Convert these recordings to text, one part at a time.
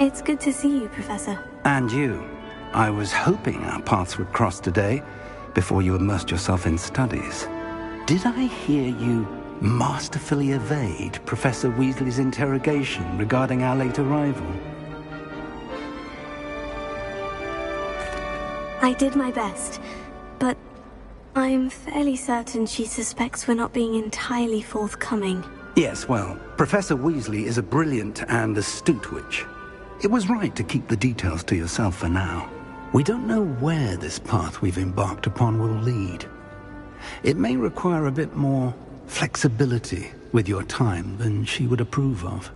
It's good to see you, Professor. And you. I was hoping our paths would cross today, before you immersed yourself in studies. Did I hear you masterfully evade Professor Weasley's interrogation regarding our late arrival? I did my best, but I'm fairly certain she suspects we're not being entirely forthcoming. Yes, well, Professor Weasley is a brilliant and astute witch. It was right to keep the details to yourself for now. We don't know where this path we've embarked upon will lead. It may require a bit more flexibility with your time than she would approve of.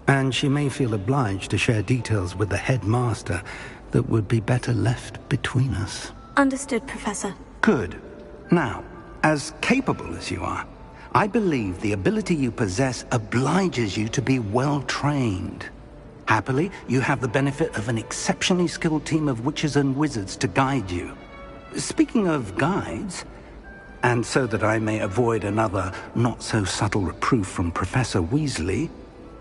And she may feel obliged to share details with the headmaster that would be better left between us. Understood, Professor. Good. Now, as capable as you are, I believe the ability you possess obliges you to be well trained. Happily, you have the benefit of an exceptionally skilled team of witches and wizards to guide you. Speaking of guides, and so that I may avoid another not-so-subtle reproof from Professor Weasley,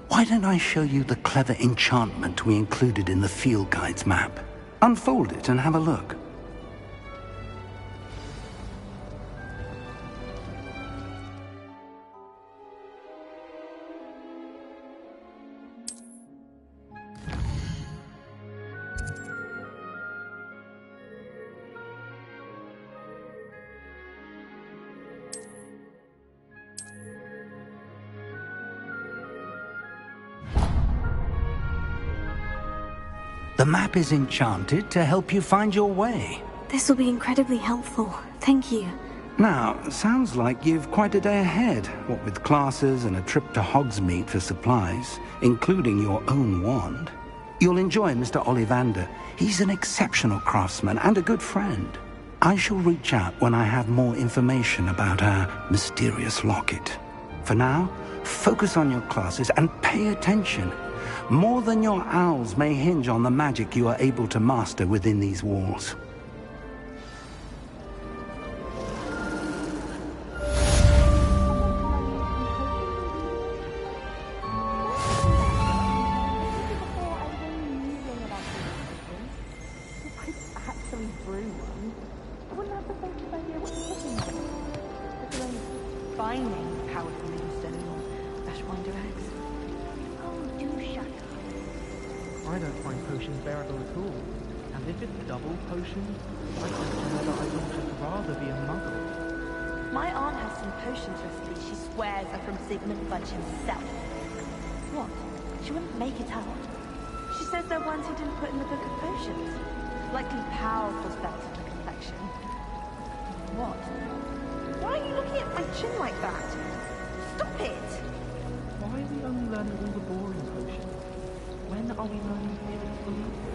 why don't I show you the clever enchantment we included in the field guide's map? Unfold it and have a look. The map is enchanted to help you find your way. This will be incredibly helpful. Thank you. Now, sounds like you've quite a day ahead, what with classes and a trip to Hogsmeade for supplies, including your own wand. You'll enjoy Mr. Ollivander. He's an exceptional craftsman and a good friend. I shall reach out when I have more information about our mysterious locket. For now, focus on your classes and pay attention. More than your owls may hinge on the magic you are able to master within these walls. I don't find potions bearable at all. And if it's double potions, I question whether I wouldn't just rather be a muggle. My aunt has some potions recipes she swears are from Sigmund Fudge himself. What? She wouldn't make it up. She says they're ones he didn't put in the Book of Potions. Likely powerful spells for the complexion. What? Why are you looking at my chin like that? Stop it! Why are we only learning all the boring potions? When are we learning it fully?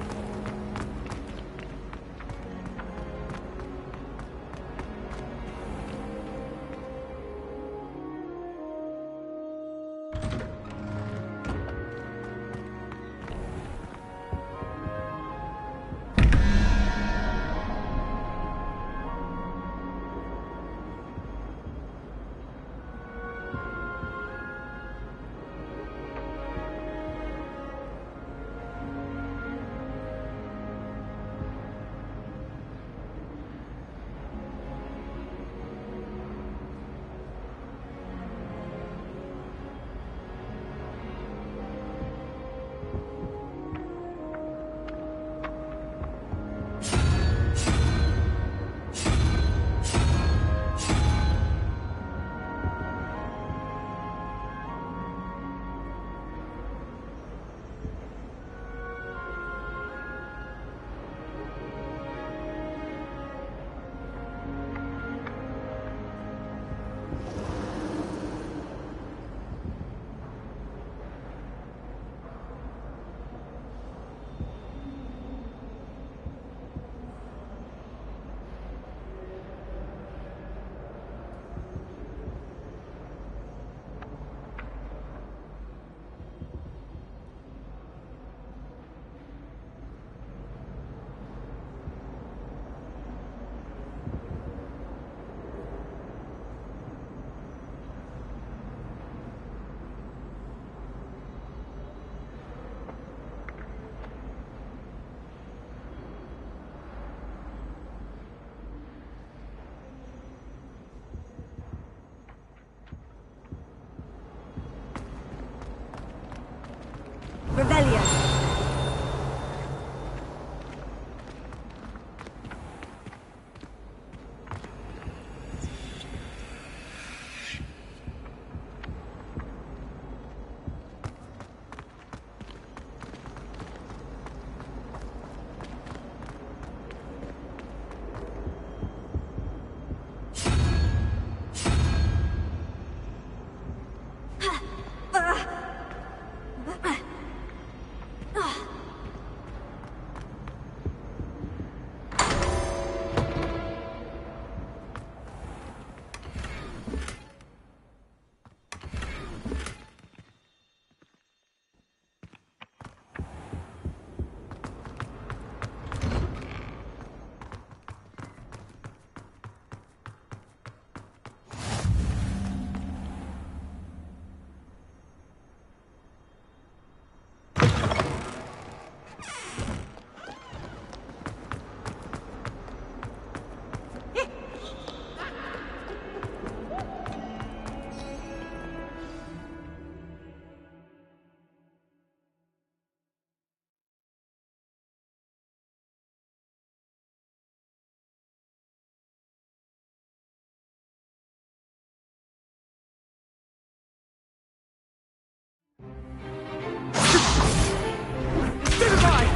Goodbye!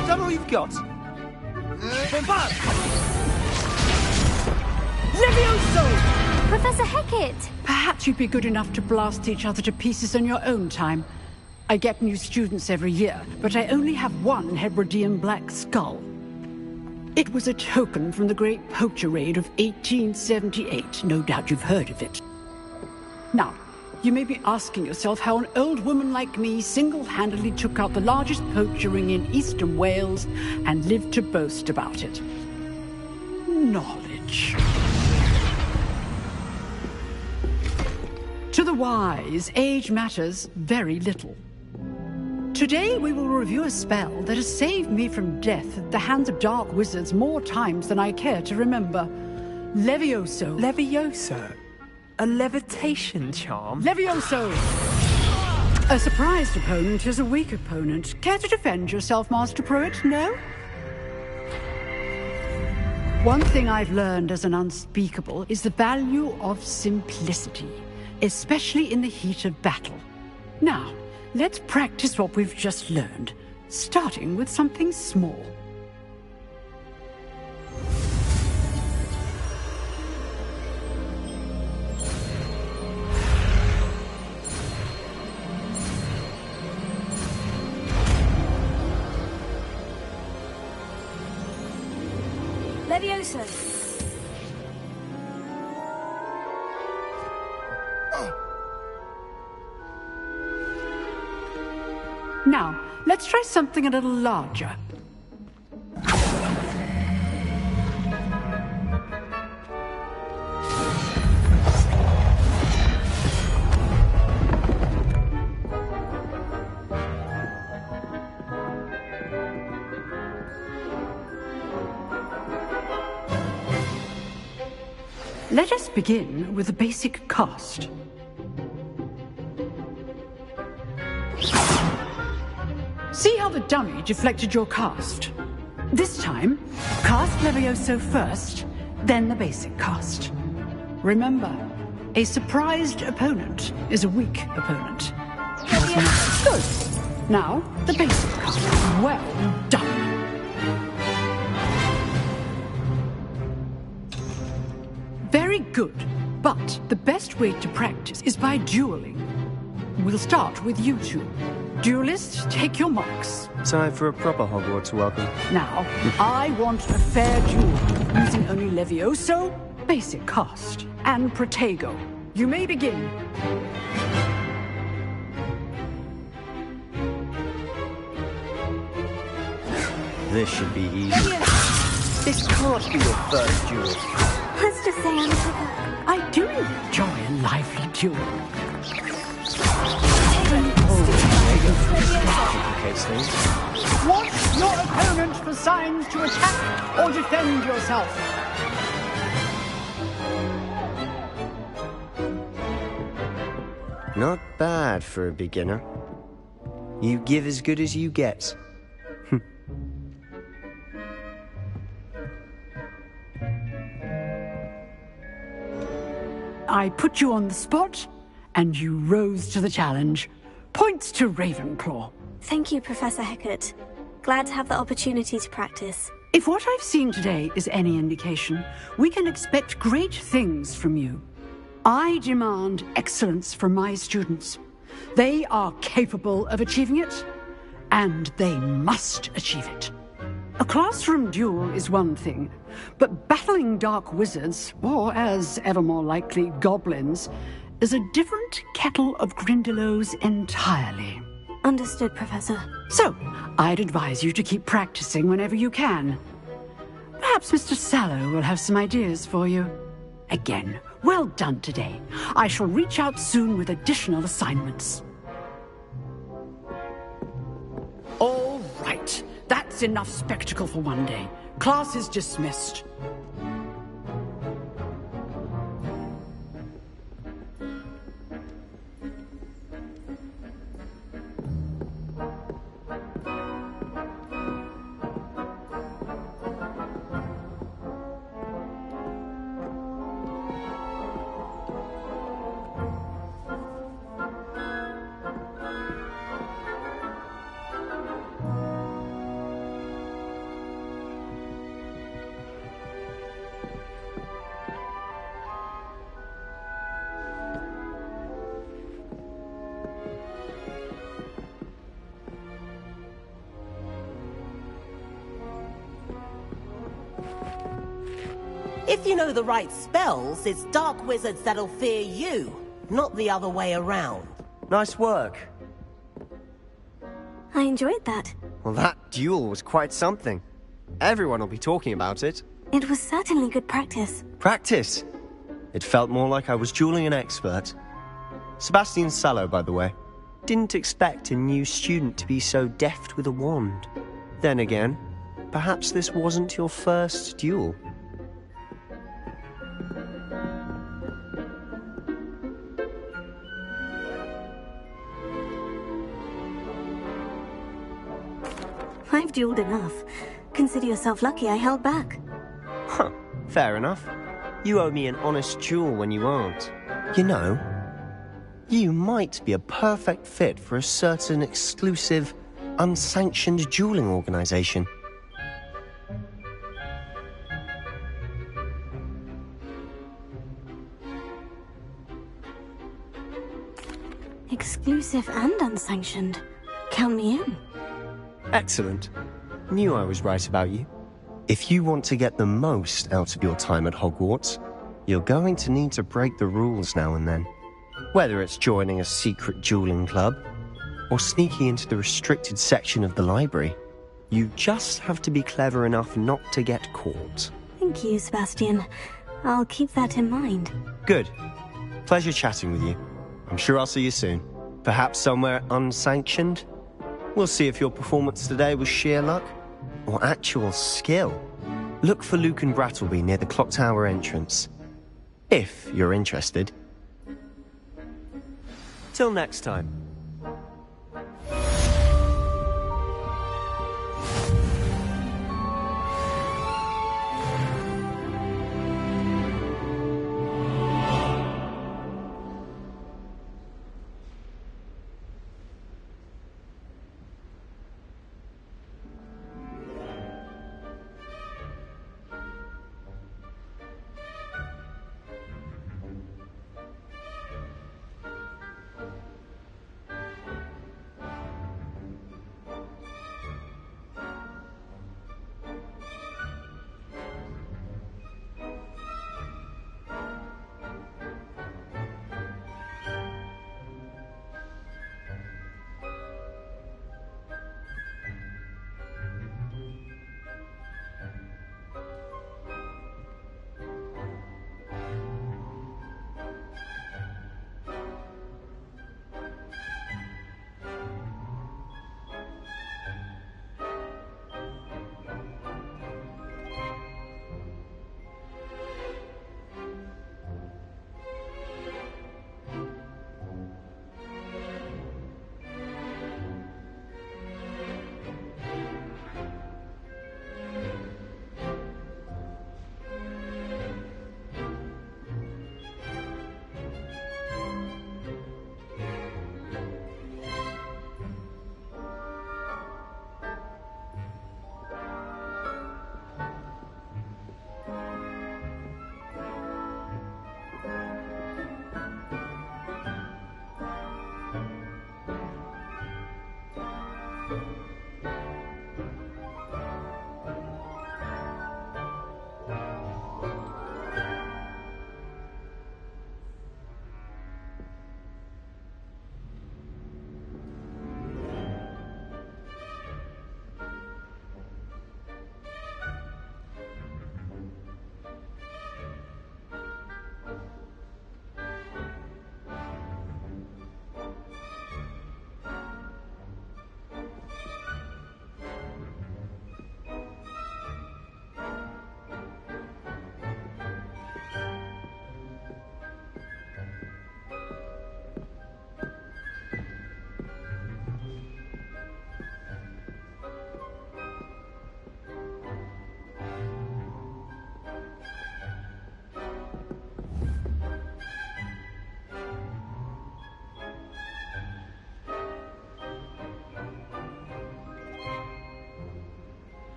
Is that all you've got? Bombard! Levioso! Professor Hecat! Perhaps you'd be good enough to blast each other to pieces in your own time. I get new students every year, but I only have one Hebridean black skull. It was a token from the Great Poacher Raid of 1878. No doubt you've heard of it. Now, you may be asking yourself how an old woman like me single-handedly took out the largest poacher ring in eastern Wales and lived to boast about it. Knowledge. To the wise, age matters very little. Today we will review a spell that has saved me from death at the hands of dark wizards more times than I care to remember. Levioso. Levioso? A levitation charm? Levioso! A surprised opponent is a weak opponent. Care to defend yourself, Master Pruitt? No? One thing I've learned as an unspeakable is the value of simplicity, especially in the heat of battle. Now, let's practice what we've just learned, starting with something small. Levioso! Now, let's try something a little larger. Let us begin with a basic cast. See how the dummy deflected your cast? This time, cast Levioso first, then the basic cast. Remember, a surprised opponent is a weak opponent. Good. Now, the basic cast. Well done. Very good, but the best way to practice is by dueling. We'll start with you two. Duelists, take your marks. Time for a proper Hogwarts welcome. Now, I want a fair duel, using only Levioso, basic cast, and Protego. You may begin. This should be easy. This can't be your first duel. Let's just say I'm a hooker. I do enjoy a lively duel. Complicates things. Watch your opponent for signs to attack or defend yourself. Not bad for a beginner. You give as good as you get. I put you on the spot, and you rose to the challenge. Points to Ravenclaw. Thank you, Professor Hecat. Glad to have the opportunity to practice. If what I've seen today is any indication, we can expect great things from you. I demand excellence from my students. They are capable of achieving it, and they must achieve it. A classroom duel is one thing, but battling dark wizards, or as ever more likely, goblins, is a different kettle of Grindylows entirely. Understood, Professor. So, I'd advise you to keep practicing whenever you can. Perhaps Mr. Sallow will have some ideas for you. Again, well done today. I shall reach out soon with additional assignments. All right. That's enough spectacle for one day. Class is dismissed. If you know the right spells, it's dark wizards that'll fear you, not the other way around. Nice work. I enjoyed that. Well, that duel was quite something. Everyone will be talking about it. It was certainly good practice. Practice? It felt more like I was dueling an expert. Sebastian Sallow, by the way. Didn't expect a new student to be so deft with a wand. Then again, perhaps this wasn't your first duel. I've dueled enough. Consider yourself lucky I held back. Huh, fair enough. You owe me an honest duel when you aren't. You know, you might be a perfect fit for a certain exclusive, unsanctioned dueling organization. Exclusive and unsanctioned. Count me in. Excellent. Knew I was right about you. If you want to get the most out of your time at Hogwarts, you're going to need to break the rules now and then. Whether it's joining a secret dueling club, or sneaking into the restricted section of the library, you just have to be clever enough not to get caught. Thank you, Sebastian. I'll keep that in mind. Good. Pleasure chatting with you. I'm sure I'll see you soon. Perhaps somewhere unsanctioned? We'll see if your performance today was sheer luck or actual skill. Look for Luke and Brattleby near the clock tower entrance, if you're interested. Till next time.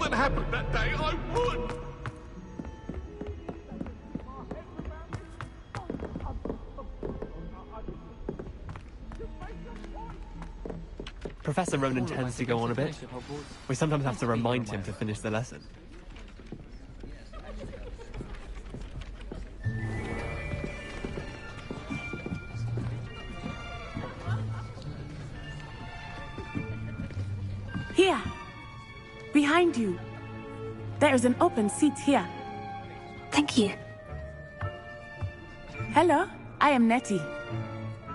that happened that day, I would. Professor Ronan tends to go on a bit. We sometimes have to remind him to finish the lesson. Here! Behind you! There is an open seat here. Thank you. Hello, I am Nettie.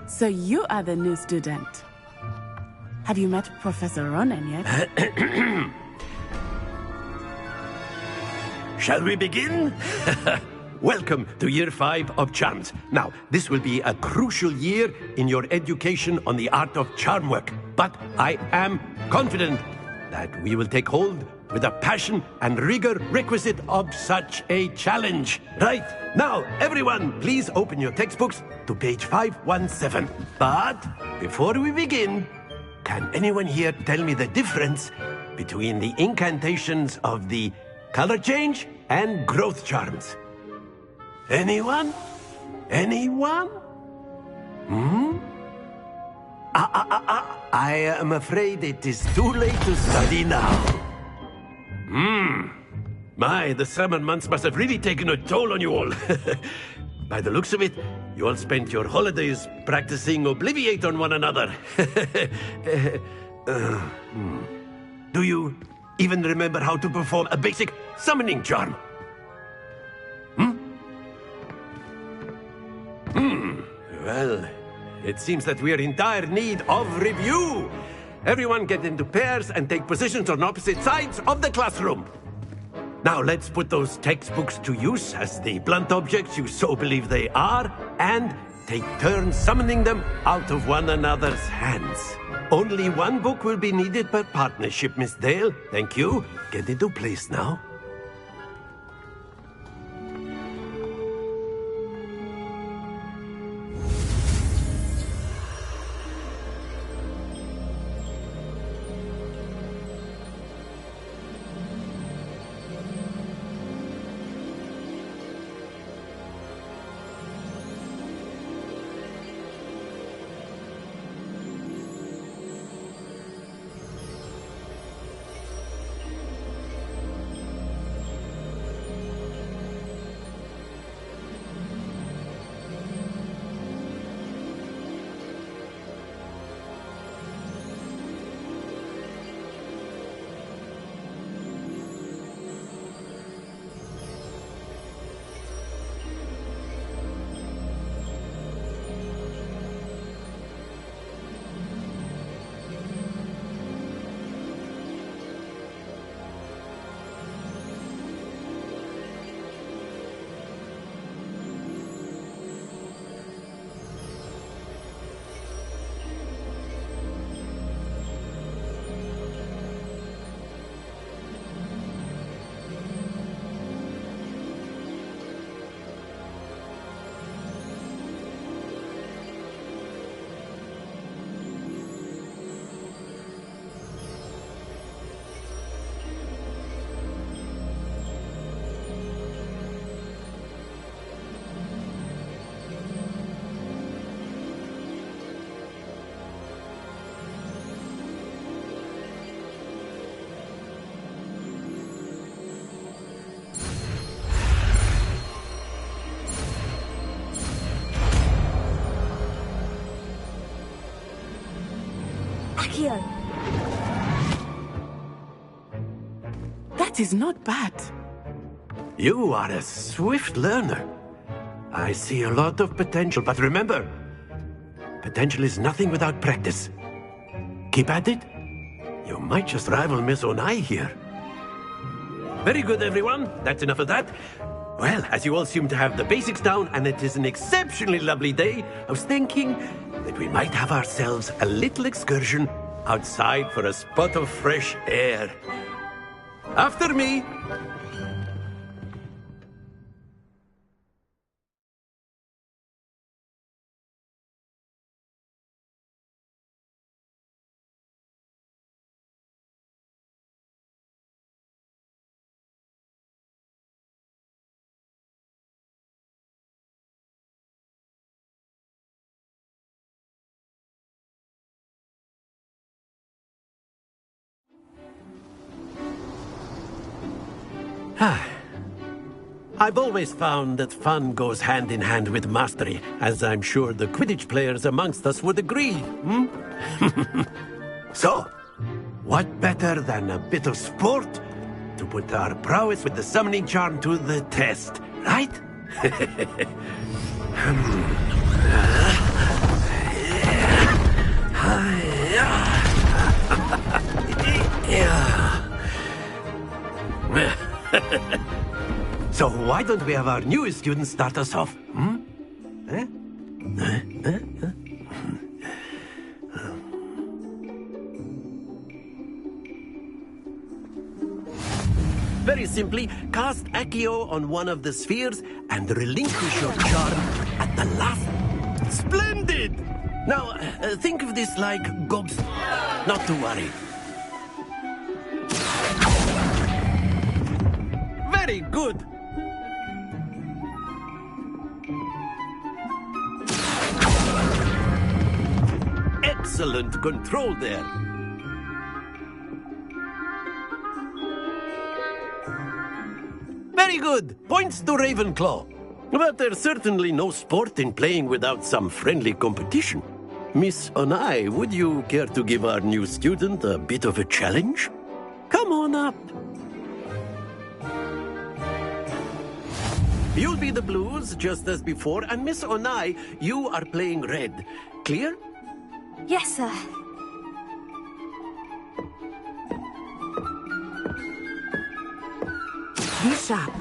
So you are the new student. Have you met Professor Ronan yet? Shall we begin? Welcome to Year 5 of Charms. Now, this will be a crucial year in your education on the art of charm work. But I am confident that we will take hold with the passion and rigor requisite of such a challenge. Right, now, everyone, please open your textbooks to page 517. But before we begin, can anyone here tell me the difference between the incantations of the color change and growth charms? Anyone? Anyone? I am afraid it is too late to study now. My, the summer months must have really taken a toll on you all. By the looks of it, you all spent your holidays practicing Obliviate on one another. Do you even remember how to perform a basic summoning charm? Well, it seems that we are in dire need of review. Everyone get into pairs and take positions on opposite sides of the classroom. Now let's put those textbooks to use as the blunt objects you so believe they are, and take turns summoning them out of one another's hands. Only one book will be needed per partnership, Miss Dale. Thank you. Get into place now. That is not bad. You are a swift learner. I see a lot of potential, but remember, potential is nothing without practice. Keep at it. You might just rival Miss Onai here. Very good, everyone. That's enough of that. Well, as you all seem to have the basics down, and it is an exceptionally lovely day, I was thinking that we might have ourselves a little excursion outside for a spot of fresh air. After me! I've always found that fun goes hand in hand with mastery, as I'm sure the Quidditch players amongst us would agree. Hmm? So, what better than a bit of sport to put our prowess with the summoning charm to the test, right? So why don't we have our newest student start us off? Hmm? Eh? Very simply, cast Accio on one of the spheres and relinquish your charm at the last. Splendid! Now, think of this like gobs. Not to worry. Very good. Excellent control there. Very good. Points to Ravenclaw. But there's certainly no sport in playing without some friendly competition. Miss Onai, would you care to give our new student a bit of a challenge? Come on up. You'll be the blues, just as before, and Miss Onai, you are playing red. Clear? Yes, sir. Be sharp.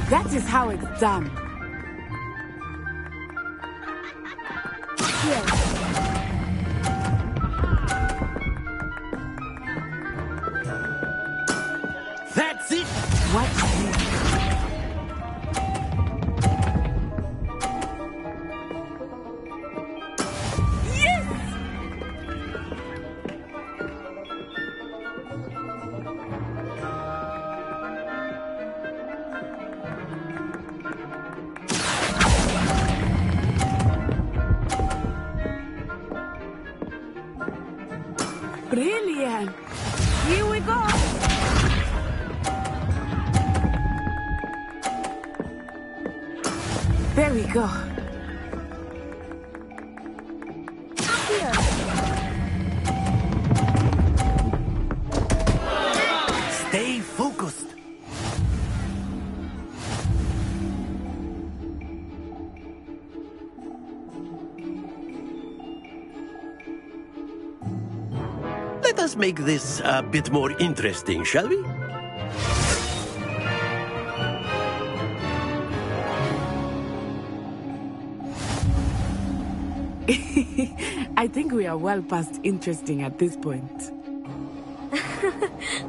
That is how it's done. That's it! Watch this. Brilliant! Here we go! There we go. Stay focused. Let us make this a bit more interesting, shall we? I think we are well past interesting at this point.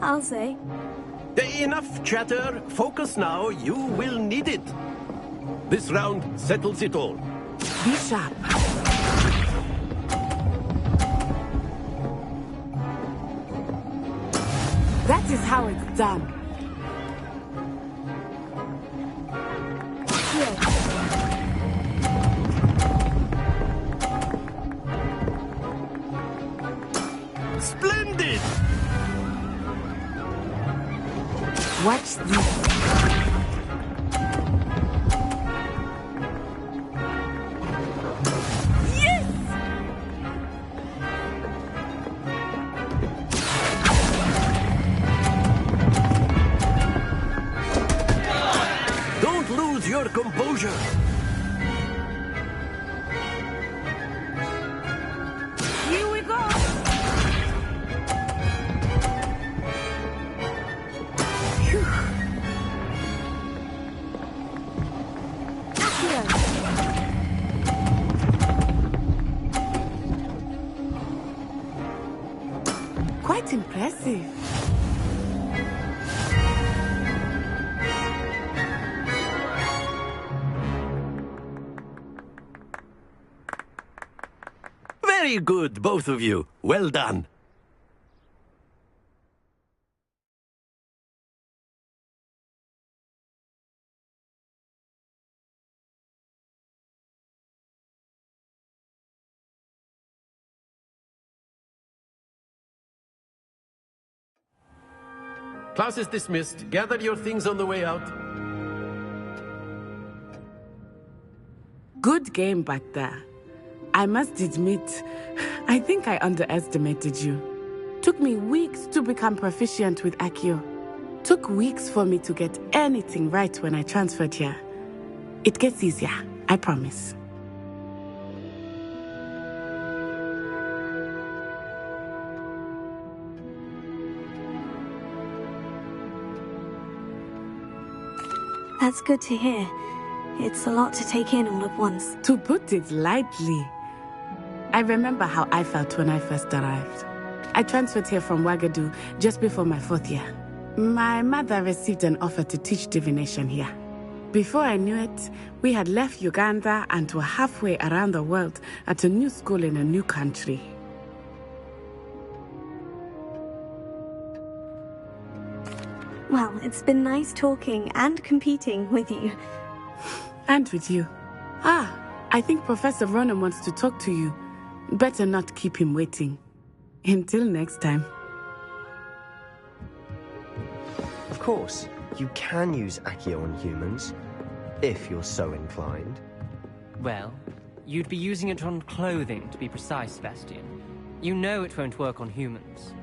I'll say. Enough chatter. Focus now. You will need it. This round settles it all. Be sharp. That is how it's done. Splendid! Watch this. Don't lose your composure. Here we go. Quite impressive. Very good, both of you. Well done. Class is dismissed. Gather your things on the way out. Good game back there. I must admit, I think I underestimated you. Took me weeks to become proficient with Accio. Took weeks for me to get anything right when I transferred here. It gets easier, I promise. That's good to hear. It's a lot to take in all at once. To put it lightly, I remember how I felt when I first arrived. I transferred here from Wagadu just before my 4th year. My mother received an offer to teach divination here. Before I knew it, we had left Uganda and were halfway around the world at a new school in a new country. Well, it's been nice talking and competing with you. And with you. I think Professor Ronan wants to talk to you. Better not keep him waiting. Until next time. Of course, you can use Accio on humans, if you're so inclined. Well, you'd be using it on clothing, to be precise, Sebastian. You know it won't work on humans.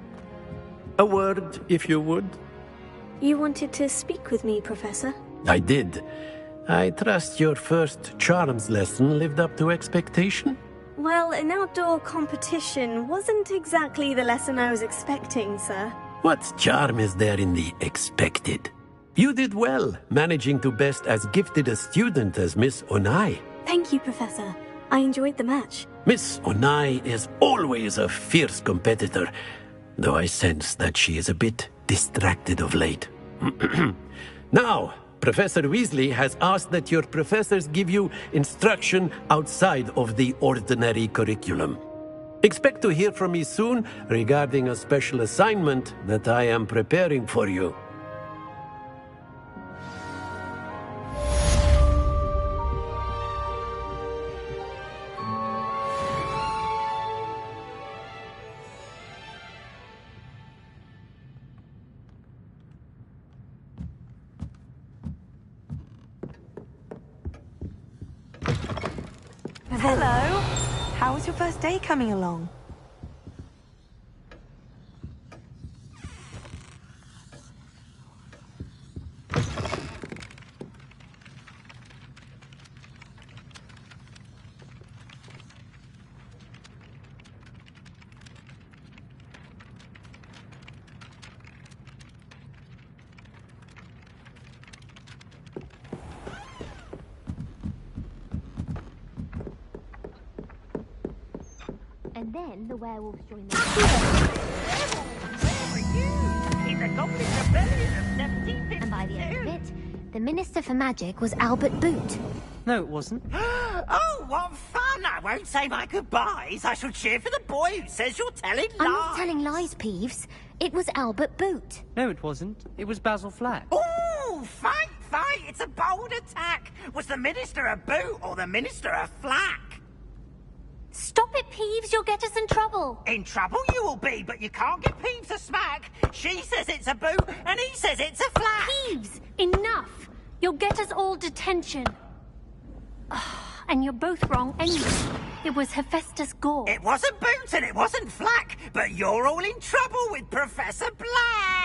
A word, if you would. You wanted to speak with me, Professor? I did. I trust your first charms lesson lived up to expectation? Well, an outdoor competition wasn't exactly the lesson I was expecting, sir. What charm is there in the expected? You did well, managing to best as gifted a student as Miss Onai. Thank you, Professor. I enjoyed the match. Miss Onai is always a fierce competitor, though I sense that she is a bit distracted of late. Now, Professor Weasley has asked that your professors give you instruction outside of the ordinary curriculum. Expect to hear from me soon regarding a special assignment that I am preparing for you. Hello. How was your first day coming along? And then the werewolves join the And by the end of it, the Minister for Magic was Albert Boot. No, it wasn't. Oh, what fun! I won't say my goodbyes. I shall cheer for the boy who says you're telling lies. I'm not telling lies, Peeves. It was Albert Boot. No, it wasn't. It was Basil Flack. Ooh, fight, fight! It's a bold attack. Was the Minister a boot or the Minister a flack? Stop it, Peeves. You'll get us in trouble. In trouble you will be, but you can't give Peeves a smack. She says it's a boot, and he says it's a flack. Peeves, enough. You'll get us all detention. And you're both wrong anyway. It was Hephaestus Gore. It wasn't boot and it wasn't flack, but you're all in trouble with Professor Black.